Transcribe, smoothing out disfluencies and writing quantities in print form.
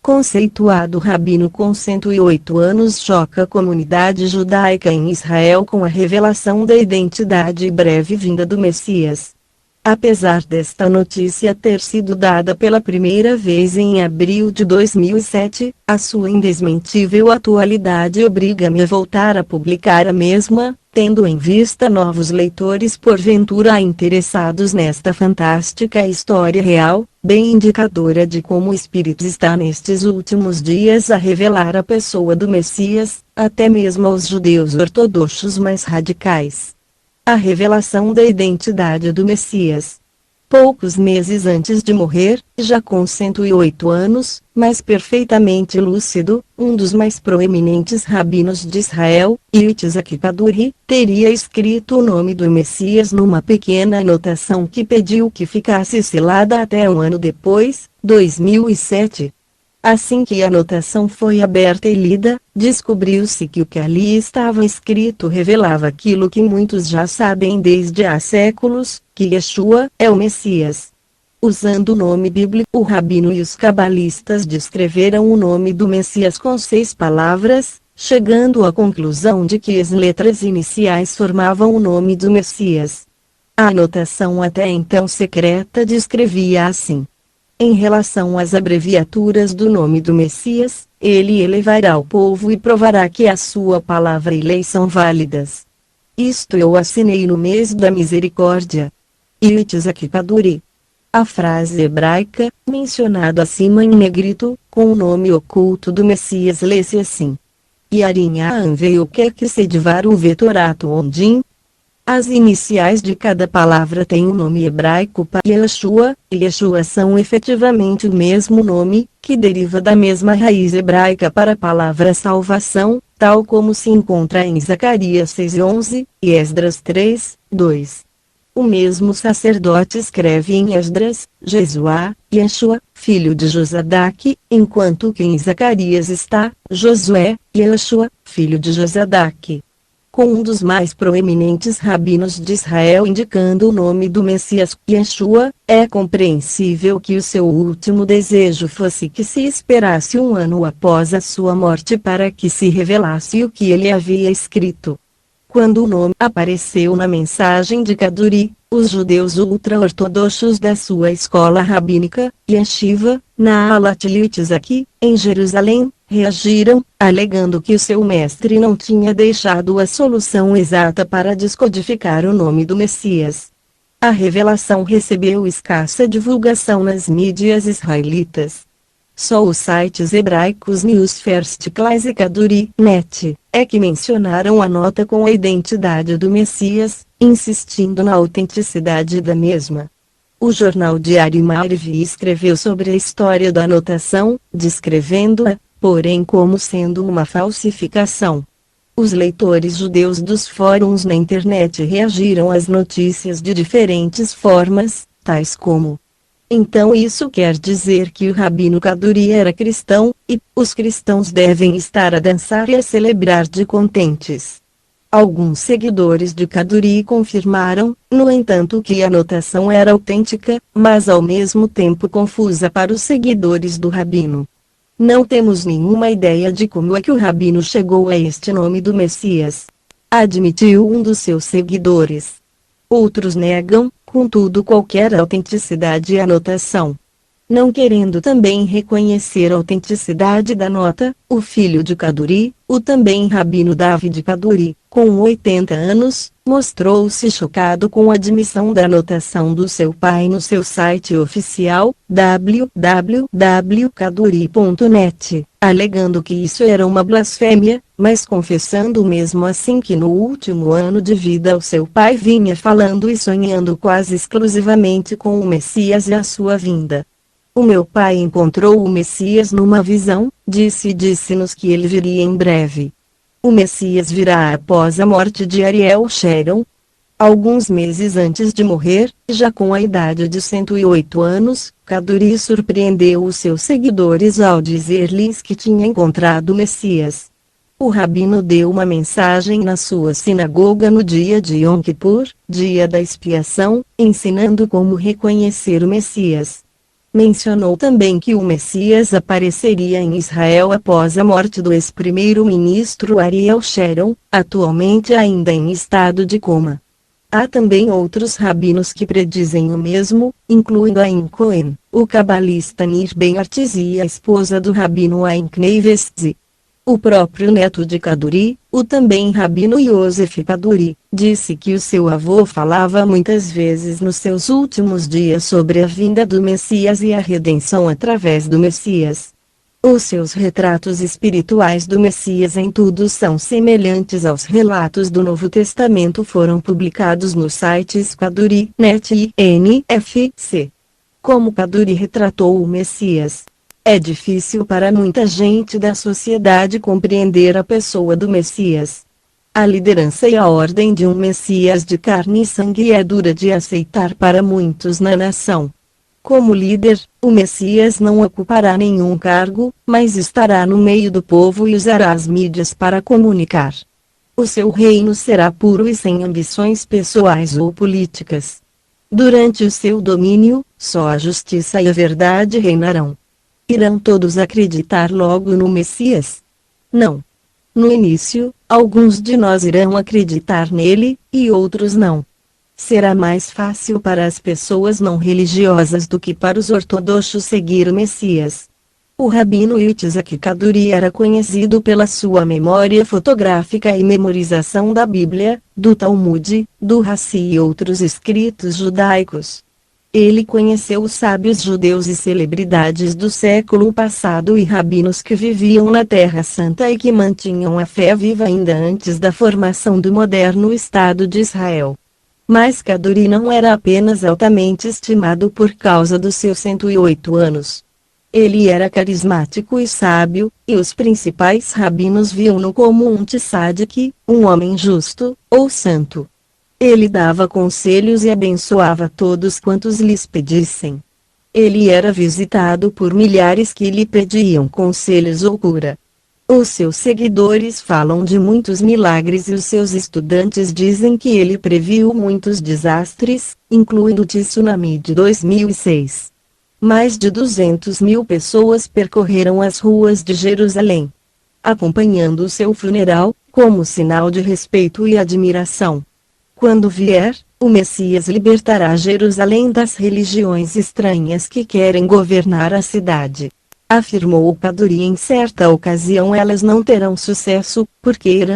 conceituado rabino com 108 anos, choca a comunidade judaica em Israel com a revelação da identidade e breve vinda do Messias. Apesar desta notícia ter sido dada pela primeira vez em abril de 2007, a sua indesmentível atualidade obriga-me a voltar a publicar a mesma, tendo em vista novos leitores porventura interessados nesta fantástica história real, bem indicadora de como o Espírito está nestes últimos dias a revelar a pessoa do Messias, até mesmo aos judeus ortodoxos mais radicais. A revelação da identidade do Messias. Poucos meses antes de morrer, já com 108 anos, mas perfeitamente lúcido, um dos mais proeminentes rabinos de Israel, Yitzhak Kaduri, teria escrito o nome do Messias numa pequena anotação que pediu que ficasse selada até um ano depois, 2007. Assim que a anotação foi aberta e lida, descobriu-se que o que ali estava escrito revelava aquilo que muitos já sabem desde há séculos, que Yeshua é o Messias. Usando o nome bíblico, o rabino e os cabalistas descreveram o nome do Messias com 6 palavras, chegando à conclusão de que as letras iniciais formavam o nome do Messias. A anotação até então secreta descrevia assim: em relação às abreviaturas do nome do Messias, ele elevará o povo e provará que a sua palavra e lei são válidas. Isto eu assinei no mês da misericórdia. Yitzhak Kaduri. A frase hebraica, mencionada acima em negrito, com o nome oculto do Messias lê-se assim: Yarinha veio que sedvar o vetorato ondim. As iniciais de cada palavra têm um nome hebraico para Yeshua, e Yeshua são efetivamente o mesmo nome, que deriva da mesma raiz hebraica para a palavra salvação, tal como se encontra em Zacarias 6:11, e Esdras 3:2. O mesmo sacerdote escreve em Esdras, Jesuá, Yeshua, filho de Josadaque, enquanto que em Zacarias está, Josué, Yeshua, filho de Josadaque. Com um dos mais proeminentes rabinos de Israel indicando o nome do Messias, Yeshua, é compreensível que o seu último desejo fosse que se esperasse um ano após a sua morte para que se revelasse o que ele havia escrito. Quando o nome apareceu na mensagem de Kaduri, os judeus ultra-ortodoxos da sua escola rabínica, Yeshiva, Naalat Yitzhak, em Jerusalém, reagiram, alegando que o seu mestre não tinha deixado a solução exata para descodificar o nome do Messias. A revelação recebeu escassa divulgação nas mídias israelitas. Só os sites hebraicos News First Class e Kaduri.net é que mencionaram a nota com a identidade do Messias, insistindo na autenticidade da mesma. O jornal Diário Maariv escreveu sobre a história da anotação, descrevendo-a, porém como sendo uma falsificação. Os leitores judeus dos fóruns na internet reagiram às notícias de diferentes formas, tais como: então isso quer dizer que o rabino Kaduri era cristão, e os cristãos devem estar a dançar e a celebrar de contentes. Alguns seguidores de Kaduri confirmaram, no entanto, que a anotação era autêntica, mas ao mesmo tempo confusa para os seguidores do rabino. Não temos nenhuma ideia de como é que o rabino chegou a este nome do Messias, admitiu um dos seus seguidores. Outros negam, contudo, qualquer autenticidade e anotação. Não querendo também reconhecer a autenticidade da nota, o filho de Kaduri, o também rabino David Kaduri, com 80 anos, mostrou-se chocado com a admissão da anotação do seu pai no seu site oficial, www.kaduri.net, alegando que isso era uma blasfêmia, mas confessando mesmo assim que no último ano de vida o seu pai vinha falando e sonhando quase exclusivamente com o Messias e a sua vinda. O meu pai encontrou o Messias numa visão, disse-nos que ele viria em breve. O Messias virá após a morte de Ariel Sharon. Alguns meses antes de morrer, já com a idade de 108 anos, Kaduri surpreendeu os seus seguidores ao dizer-lhes que tinha encontrado o Messias. O rabino deu uma mensagem na sua sinagoga no dia de Yom Kippur, dia da expiação, ensinando como reconhecer o Messias. Mencionou também que o Messias apareceria em Israel após a morte do ex-primeiro-ministro Ariel Sharon, atualmente ainda em estado de coma. Há também outros rabinos que predizem o mesmo, incluindo Haim Cohen, o cabalista Nir Ben Artzi e a esposa do rabino Haim Kneivestzi. O próprio neto de Kaduri, o também rabino Yosef Kaduri, disse que o seu avô falava muitas vezes nos seus últimos dias sobre a vinda do Messias e a redenção através do Messias. Os seus retratos espirituais do Messias em tudo são semelhantes aos relatos do Novo Testamento, foram publicados nos sites Kaduri.net e NFC. Como Kaduri retratou o Messias? É difícil para muita gente da sociedade compreender a pessoa do Messias. A liderança e a ordem de um Messias de carne e sangue é dura de aceitar para muitos na nação. Como líder, o Messias não ocupará nenhum cargo, mas estará no meio do povo e usará as mídias para comunicar. O seu reino será puro e sem ambições pessoais ou políticas. Durante o seu domínio, só a justiça e a verdade reinarão. Irão todos acreditar logo no Messias? Não. No início, alguns de nós irão acreditar nele, e outros não. Será mais fácil para as pessoas não religiosas do que para os ortodoxos seguir o Messias. O rabino Yitzhak Kaduri era conhecido pela sua memória fotográfica e memorização da Bíblia, do Talmud, do Rassi e outros escritos judaicos. Ele conheceu os sábios judeus e celebridades do século passado e rabinos que viviam na Terra Santa e que mantinham a fé viva ainda antes da formação do moderno Estado de Israel. Mas Kaduri não era apenas altamente estimado por causa dos seus 108 anos. Ele era carismático e sábio, e os principais rabinos viam-no como um tzadik, um homem justo, ou santo. Ele dava conselhos e abençoava todos quantos lhes pedissem. Ele era visitado por milhares que lhe pediam conselhos ou cura. Os seus seguidores falam de muitos milagres e os seus estudantes dizem que ele previu muitos desastres, incluindo o tsunami de 2006. Mais de 200.000 pessoas percorreram as ruas de Jerusalém, acompanhando o seu funeral, como sinal de respeito e admiração. Quando vier, o Messias libertará Jerusalém das religiões estranhas que querem governar a cidade. Afirmou o Kaduri em certa ocasião: elas não terão sucesso, porque irão